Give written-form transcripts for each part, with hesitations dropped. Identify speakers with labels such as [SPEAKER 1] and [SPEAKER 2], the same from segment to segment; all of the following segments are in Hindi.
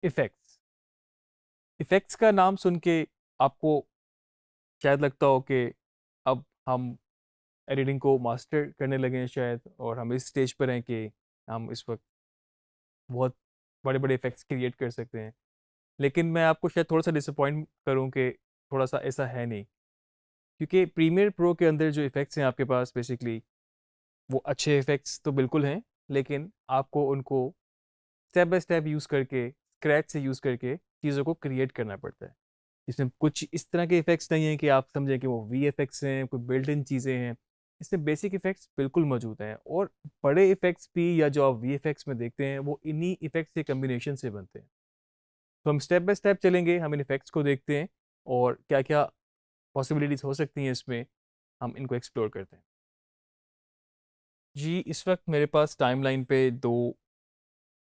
[SPEAKER 1] इफ़ेक्ट्स। इफ़ेक्ट्स का नाम सुन के आपको शायद लगता हो कि अब हम एडिटिंग को मास्टर करने लगे हैं शायद, और हम इस स्टेज पर हैं कि हम इस वक्त बहुत बड़े बड़े इफ़ेक्ट्स क्रिएट कर सकते हैं। लेकिन मैं आपको शायद थोड़ा सा डिसअपॉइंट करूं कि थोड़ा सा ऐसा है नहीं, क्योंकि प्रीमियर प्रो के अंदर जो इफ़ेक्ट्स हैं आपके पास बेसिकली वो अच्छे इफ़ेक्ट्स तो बिल्कुल हैं, लेकिन आपको उनको स्टेप बाय स्टेप यूज़ करके, स्क्रैच से यूज़ करके चीज़ों को क्रिएट करना पड़ता है। इसमें कुछ इस तरह के इफ़ेक्ट्स नहीं हैं कि आप समझें कि वो वीएफएक्स हैं, कोई बिल्ट इन चीज़ें हैं। इसमें बेसिक इफ़ेक्ट्स बिल्कुल मौजूद हैं, और बड़े इफ़ेक्ट्स भी या जो आप वीएफएक्स में देखते हैं वो इन्हीं इफ़ेक्ट्स के कॉम्बिनेशन से बनते हैं। तो हम स्टेप बाय स्टेप चलेंगे, हम इन इफ़ेक्ट्स को देखते हैं और क्या-क्या पॉसिबिलिटीज़ हो सकती हैं इसमें, हम इनको एक्सप्लोर करते हैं। जी, इस वक्त मेरे पास टाइमलाइन पे 2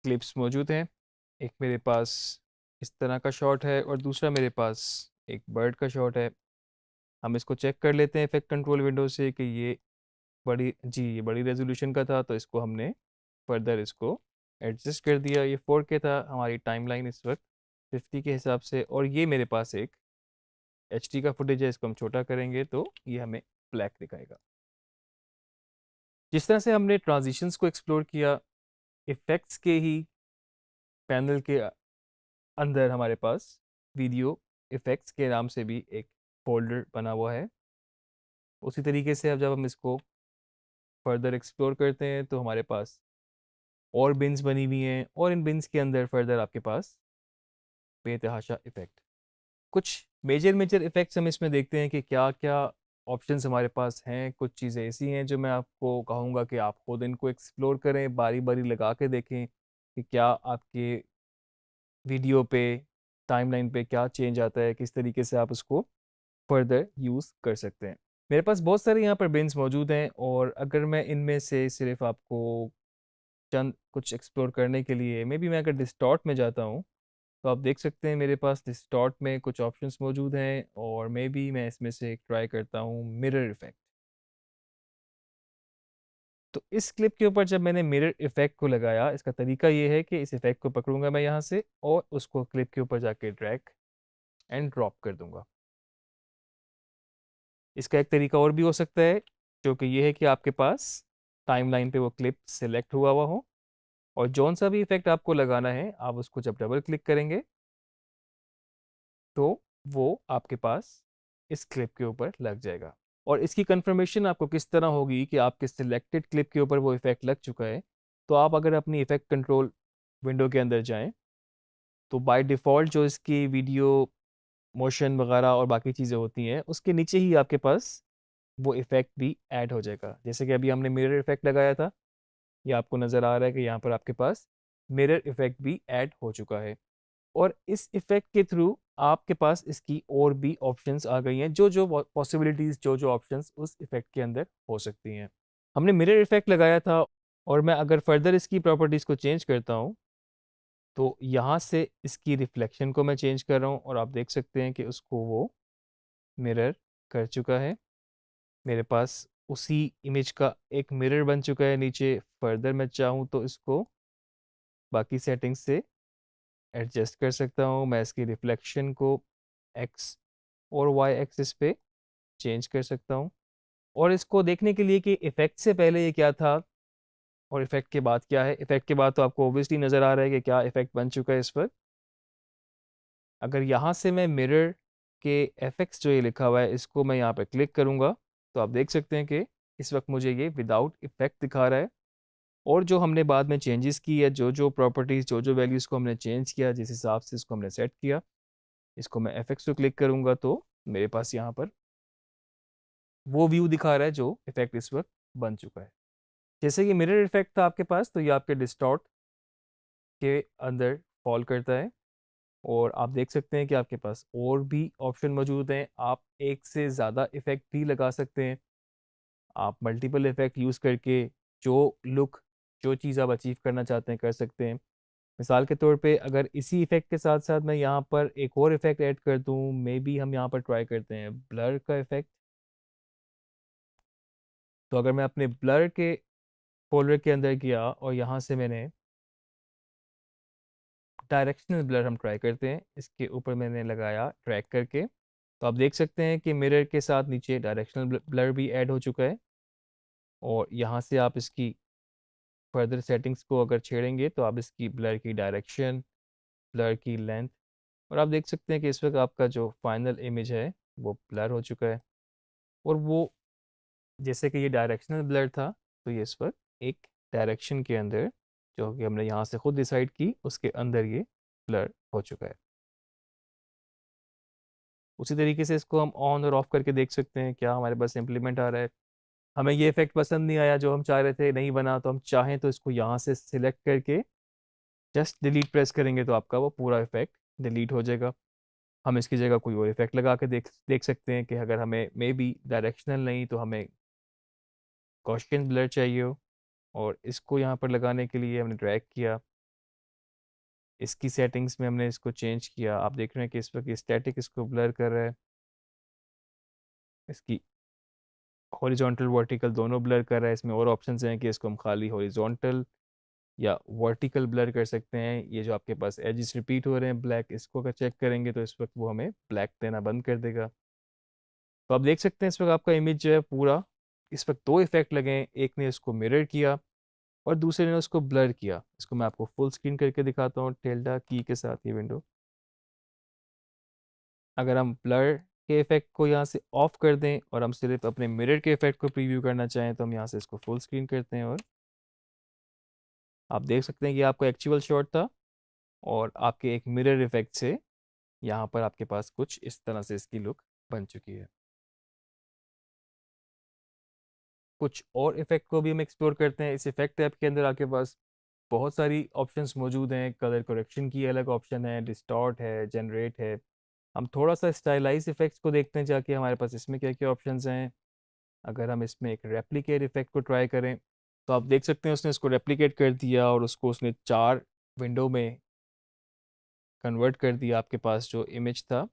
[SPEAKER 1] क्लिप्स मौजूद हैं। एक मेरे पास इस तरह का शॉट है और दूसरा मेरे पास एक बर्ड का शॉट है। हम इसको चेक कर लेते हैं इफ़ेक्ट कंट्रोल विंडो से कि ये बड़ी रेज़ोल्यूशन का था, तो इसको हमने फर्दर इसको एडजस्ट कर दिया। ये 4K था, हमारी टाइमलाइन इस वक्त 50 के हिसाब से, और ये मेरे पास एक एचडी का फुटेज है। इसको हम छोटा करेंगे तो ये हमें ब्लैक दिखाएगा। जिस तरह से हमने ट्रांजिशंस को एक्सप्लोर किया, इफ़ेक्ट्स के ही पैनल के अंदर हमारे पास वीडियो इफ़ेक्ट्स के नाम से भी एक फ़ोल्डर बना हुआ है। उसी तरीके से अब जब हम इसको फर्दर एक्सप्लोर करते हैं तो हमारे पास और बिन्स बनी हुई हैं, और इन बिन्स के अंदर फर्दर आपके पास बेतहाशा इफ़ेक्ट, कुछ मेजर मेजर इफ़ेक्ट्स हम इसमें देखते हैं कि क्या-क्या ऑप्शंस हमारे पास हैं। कुछ चीज़ें ऐसी हैं जो मैं आपको कहूँगा कि आप खुद इनको एक्सप्लोर करें, बारी-बारी लगा के देखें कि क्या आपके वीडियो पे, टाइमलाइन पे क्या चेंज आता है, किस तरीके से आप उसको फर्दर यूज़ कर सकते हैं। मेरे पास बहुत सारे यहाँ पर बिन्स मौजूद हैं, और अगर मैं इनमें से सिर्फ़ आपको चंद कुछ एक्सप्लोर करने के लिए, मे बी मैं अगर डिस्टॉर्ट में जाता हूँ, तो आप देख सकते हैं मेरे पास डिस्टॉर्ट में कुछ ऑप्शंस मौजूद हैं, और मे बी मैं इसमें से एक ट्राई करता हूँ मिरर इफ़ेक्ट। तो इस क्लिप के ऊपर जब मैंने मिरर इफ़ेक्ट को लगाया, इसका तरीका ये है कि इस इफ़ेक्ट को पकड़ूँगा मैं यहाँ से और उसको क्लिप के ऊपर जाके ड्रैग एंड ड्रॉप कर दूँगा। इसका एक तरीका और भी हो सकता है, जो कि ये है कि आपके पास टाइमलाइन पे वो क्लिप सेलेक्ट हुआ हो, और जौन-सा भी इफ़ेक्ट आपको लगाना है, आप उसको जब डबल क्लिक करेंगे, तो वो आपके पास इस क्लिप के ऊपर लग जाएगा। और इसकी कन्फर्मेशन आपको किस तरह होगी कि आपके सिलेक्टेड क्लिप के ऊपर वो इफ़ेक्ट लग चुका है, तो आप अगर अपनी इफ़ेक्ट कंट्रोल विंडो के अंदर जाएँ, तो बाय डिफ़ॉल्ट जो इसकी वीडियो मोशन वगैरह और बाकी चीज़ें होती हैं, उसके नीचे ही आपके पास वो इफ़ेक्ट भी ऐड हो जाएगा। जैसे कि अभी हमने मिरर इफ़ेक्ट लगाया था, ये आपको नज़र आ रहा है कि यहाँ पर आपके पास मिरर इफ़ेक्ट भी ऐड हो चुका है। और इस इफ़ेक्ट के थ्रू आपके पास इसकी और भी ऑप्शंस आ गई हैं, जो-जो पॉसिबिलिटीज़, जो-जो ऑप्शंस उस इफ़ेक्ट के अंदर हो सकती हैं। हमने मिरर इफ़ेक्ट लगाया था, और मैं अगर फर्दर इसकी प्रॉपर्टीज़ को चेंज करता हूँ, तो यहाँ से इसकी रिफ्लेक्शन को मैं चेंज कर रहा हूँ, और आप देख सकते हैं कि उसको वो मिरर कर चुका है। मेरे पास उसी इमेज का एक मिरर बन चुका है नीचे। फर्दर मैं चाहूँ तो इसको बाकी सेटिंग्स से एडजस्ट कर सकता हूँ। मैं इसकी रिफ्लेक्शन को एक्स और वाई एक्सिस पे चेंज कर सकता हूँ, और इसको देखने के लिए कि इफ़ेक्ट से पहले ये क्या था और इफ़ेक्ट के बाद क्या है। इफ़ेक्ट के बाद तो आपको ऑब्वियसली नज़र आ रहा है कि क्या इफ़ेक्ट बन चुका है इस पर। अगर यहाँ से मैं मिरर के एफएक्स जो ये लिखा हुआ है, इसको मैं यहाँ पे क्लिक करूँगा, तो आप देख सकते हैं कि इस वक्त मुझे ये विदाउट इफ़ेक्ट दिखा रहा है। और जो हमने बाद में चेंजेस की है, जो-जो प्रॉपर्टीज़, जो-जो वैल्यूज़ को हमने चेंज किया, जिस हिसाब से इसको हमने सेट किया, इसको मैं एफएक्स पे क्लिक करूँगा, तो मेरे पास यहाँ पर वो व्यू दिखा रहा है जो इफ़ेक्ट इस वक्त बन चुका है। जैसे कि मिरर इफ़ेक्ट था आपके पास, तो ये आपके डिस्टॉर्ट के अंदर फॉल करता है, और आप देख सकते हैं कि आपके पास और भी ऑप्शन मौजूद हैं। आप एक से ज़्यादा इफ़ेक्ट भी लगा सकते हैं। आप मल्टीपल इफ़ेक्ट यूज़ करके जो लुक, जो चीज़ आप अचीव करना चाहते हैं, कर सकते हैं। मिसाल के तौर पे अगर इसी इफ़ेक्ट के साथ-साथ मैं यहाँ पर एक और इफ़ेक्ट ऐड कर दूँ, मेबी हम यहाँ पर ट्राई करते हैं ब्लर का इफ़ेक्ट। तो अगर मैं अपने ब्लर के फ़ोल्डर के अंदर गया और यहाँ से मैंने डायरेक्शनल ब्लर हम ट्राई करते हैं। इसके ऊपर मैंने लगाया ड्रैग करके, तो आप देख सकते हैं कि मिरर के साथ नीचे डायरेक्शनल ब्लर भी ऐड हो चुका है। और यहाँ से आप इसकी फर्दर सेटिंग्स को अगर छेड़ेंगे तो आप इसकी ब्लर की डायरेक्शन, ब्लर की लेंथ, और आप देख सकते हैं कि इस वक्त आपका जो फाइनल इमेज है वो ब्लर हो चुका है। और वो जैसे कि ये डायरेक्शनल ब्लर था, तो ये इस वक्त एक डायरेक्शन के अंदर, जो कि हमने यहाँ से खुद डिसाइड की, उसके अंदर ये ब्लर हो चुका है। उसी तरीके से इसको हम ऑन और ऑफ करके देख सकते हैं क्या हमारे पास इम्प्लीमेंट आ रहा है। हमें ये इफेक्ट पसंद नहीं आया जो हम चाह रहे थे, नहीं बना, तो हम चाहें तो इसको यहाँ से सिलेक्ट करके जस्ट डिलीट प्रेस करेंगे तो आपका वो पूरा इफेक्ट डिलीट हो जाएगा। हम इसकी जगह कोई और इफेक्ट लगा के देख देख सकते हैं कि अगर हमें मे बी डायरेक्शनल नहीं तो हमें गॉसियन ब्लर चाहिए हो, और इसको यहाँ पर लगाने के लिए हमने ड्रैग किया, इसकी सेटिंग्स में हमने इसको चेंज किया। आप देख रहे हैं कि इस वक्त स्टैटिक इसको ब्लर कर रहा है, इसकी हॉरिजॉन्टल वर्टिकल दोनों ब्लर कर रहा है। इसमें और ऑप्शंस हैं कि इसको हम खाली हॉरिजॉन्टल या वर्टिकल ब्लर कर सकते हैं। ये जो आपके पास एजेस रिपीट हो रहे हैं ब्लैक, इसको अगर चेक करेंगे तो इस वक्त वो हमें ब्लैक देना बंद कर देगा। तो आप देख सकते हैं इस वक्त आपका इमेज जो है पूरा, इस वक्त दो इफेक्ट लगे हैं, एक ने इसको मिरर किया और दूसरे ने उसको ब्लर किया। इसको मैं आपको फुल स्क्रीन करके दिखाता हूँ टिल्डा की के साथ ये विंडो। अगर हम ब्लर के इफेक्ट को यहाँ से ऑफ कर दें और हम सिर्फ अपने मिरर के इफेक्ट को प्रीव्यू करना चाहें तो हम यहाँ से इसको फुल स्क्रीन करते हैं, और आप देख सकते हैं कि आपका एक्चुअल शॉट था और आपके एक मिरर इफेक्ट से यहाँ पर आपके पास कुछ इस तरह से इसकी लुक बन चुकी है। कुछ और इफेक्ट को भी हम एक्सप्लोर करते हैं। इस इफेक्ट ऐप के अंदर आपके पास बहुत सारी ऑप्शंस मौजूद हैं। कलर करेक्शन की अलग ऑप्शन है, डिस्टॉर्ट है, जनरेट है। हम थोड़ा सा स्टाइलाइज इफेक्ट्स को देखते हैं जाके हमारे पास इसमें क्या क्या ऑप्शंस हैं। अगर हम इसमें एक रेप्लिकेट इफेक्ट को ट्राई करें तो आप देख सकते हैं उसने इसको रेप्लिकेट कर दिया और उसको उसने 4 विंडो में कन्वर्ट कर दिया। आपके पास जो इमेज था,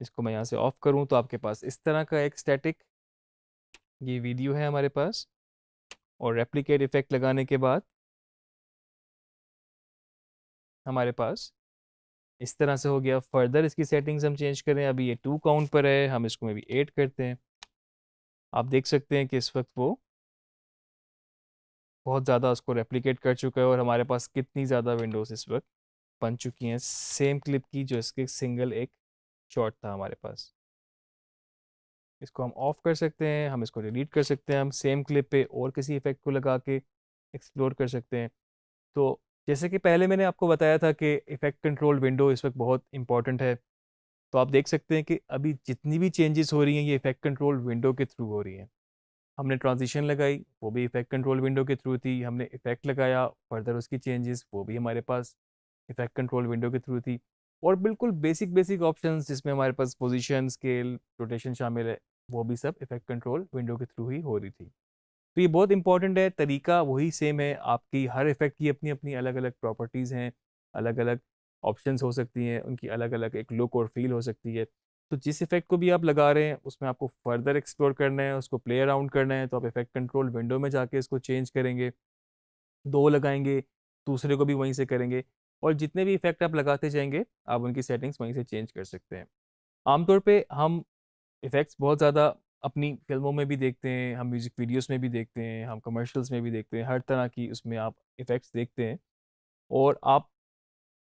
[SPEAKER 1] इसको मैं यहाँ से ऑफ करूँ तो आपके पास इस तरह का एक स्टैटिक ये वीडियो है हमारे पास, और रेप्लिकेट इफेक्ट लगाने के बाद हमारे पास इस तरह से हो गया। फर्दर इसकी सेटिंग्स हम चेंज करें, अभी ये 2 काउंट पर है, हम इसको में भी 8 करते हैं। आप देख सकते हैं कि इस वक्त वो बहुत ज़्यादा उसको रेप्लिकेट कर चुका है और हमारे पास कितनी ज़्यादा विंडोज़ इस वक्त बन चुकी हैं सेम क्लिप की, जो इसके सिंगल एक शॉट था हमारे पास। इसको हम ऑफ कर सकते हैं, हम इसको डिलीट कर सकते हैं, हम सेम क्लिप पे और किसी इफेक्ट को लगा के एक्सप्लोर कर सकते हैं। तो जैसे कि पहले मैंने आपको बताया था कि इफेक्ट कंट्रोल विंडो इस वक्त बहुत इंपॉर्टेंट है। तो आप देख सकते हैं कि अभी जितनी भी चेंजेस हो रही हैं ये इफेक्ट कंट्रोल विंडो के थ्रू हो रही हैं। हमने ट्रांजिशन लगाई, वो भी इफेक्ट कंट्रोल विंडो के थ्रू थी। हमने इफेक्ट लगाया, फर्दर उसकी चेंजेस, वो भी हमारे पास इफेक्ट कंट्रोल विंडो के थ्रू थी। और बिल्कुल बेसिक बेसिक ऑप्शंस जिसमें हमारे पास पोजीशन, स्केल, रोटेशन शामिल है, वो भी सब इफेक्ट कंट्रोल विंडो के थ्रू ही हो रही थी। तो ये बहुत इंपॉर्टेंट है, तरीका वही सेम है। आपकी हर इफेक्ट की अपनी अपनी अलग अलग प्रॉपर्टीज़ हैं, अलग अलग ऑप्शंस हो सकती हैं, उनकी अलग अलग एक लुक और फील हो सकती है। तो जिस इफेक्ट को भी आप लगा रहे हैं उसमें आपको फर्दर एक्सप्लोर करना है, उसको प्ले अराउंड करना है, तो आप इफेक्ट कंट्रोल विंडो में जाके इसको चेंज करेंगे, 2 लगाएंगे, दूसरे को भी वहीं से करेंगे, और जितने भी इफेक्ट आप लगाते जाएंगे आप उनकी सेटिंग्स वहीं से चेंज कर सकते हैं। आमतौर पे हम इफ़ेक्ट्स बहुत ज़्यादा अपनी फ़िल्मों में भी देखते हैं, हम म्यूज़िक वीडियोस में भी देखते हैं, हम कमर्शियल्स में भी देखते हैं, हर तरह की उसमें आप इफ़ेक्ट्स देखते हैं। और आप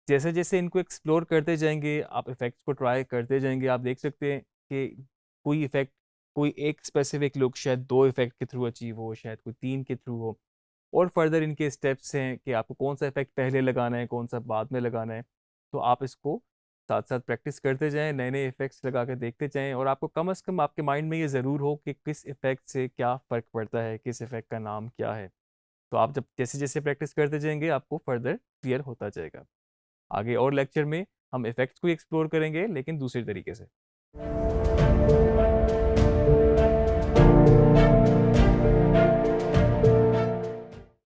[SPEAKER 1] जैसे-जैसे इनको एक्सप्लोर करते जाएँगे, आप इफ़ेक्ट्स को ट्राई करते जाएँगे, आप देख सकते हैं कि कोई इफ़ेक्ट, कोई एक स्पेसिफ़िक लुक शायद 2 इफ़ेक्ट के थ्रू अचीव हो, शायद कोई 3 के थ्रू हो, और फर्दर इनके स्टेप्स हैं कि आपको कौन-सा इफ़ेक्ट पहले लगाना है, कौन-सा बाद में लगाना है। तो आप इसको साथ-साथ प्रैक्टिस करते जाएँ, नए-नए इफ़ेक्ट्स लगा के देखते जाएँ, और आपको कम से कम आपके माइंड में ये ज़रूर हो कि किस इफ़ेक्ट से क्या फ़र्क पड़ता है, किस इफ़ेक्ट का नाम क्या है। तो आप जब जैसे-जैसे प्रैक्टिस करते जाएँगे आपको फर्दर क्लियर होता जाएगा। आगे और लेक्चर में हम इफ़ेक्ट्स को एक्सप्लोर करेंगे लेकिन दूसरे तरीके से।